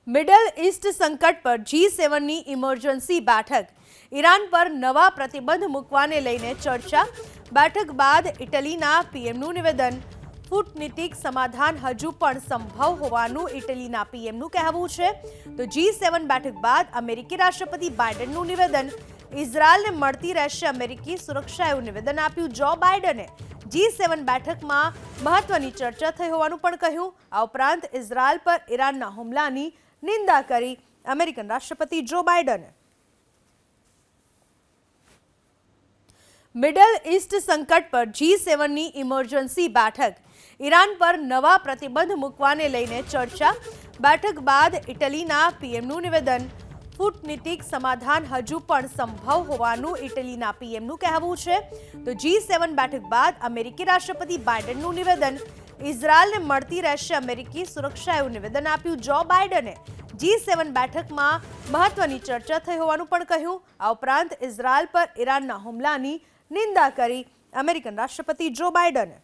Middle East સંકટ પર G7ની emergency બેઠક, ઈરાન પર નવા પ્રતિબંધ મૂકવાને લઈને ચર્ચા. બેઠક બાદ ઇટલીના પીએમનું નિવેદન. કૂટનીતિક સમાધાન હજુ પણ સંભવ હોવાનું ઇટલીના પીએમનું કહેવું છે. તો G7 બેઠક બાદ અમેરિકી રાષ્ટ્રપતિ બાઇડનનું નિવેદન. ઇઝરાયલને મળતી રહેશે અમેરિકી સુરક્ષા એવું નિવેદન આપ્યું જો બાઇડને. G7 બેઠકમાં મહત્વની ચર્ચા થઈ હોવાનું પણ કહ્યું. આ ઉપરાંત ઇઝરાયલ પર ઈરાનના હુમલાની નિંદા કરી અમેરિકન રાષ્ટ્રપતિ જો બાઇડને. મિડલ ઈસ્ટ સંકટ પર G7ની ઇમરજન્સી બેઠક, ઈરાન પર નવા પ્રતિબંધ મૂકવાને લઈને ચર્ચા. બેઠક બાદ ઇટલીના પીએમનું નિવેદન. કૂટનીતિક સમાધાન હજુ પણ સંભવ હોવાનું ઇટલીના પીએમનું કહેવું છે. તો G7 બેઠક બાદ અમેરિકી રાષ્ટ્રપતિ બાઇડનનું નિવેદન. ઇઝરાયલને મળતી રહેશે અમેરિકી સુરક્ષા એવું નિવેદન આપ્યું જો બાઇડને. G7 બેઠકમાં મહત્વની ચર્ચા થઈ હોવાનું પણ કહ્યું. આ ઉપરાંત ઇઝરાયલ પર ઈરાનના હુમલાની નિંદા કરી અમેરિકન રાષ્ટ્રપતિ જો બાઇડને.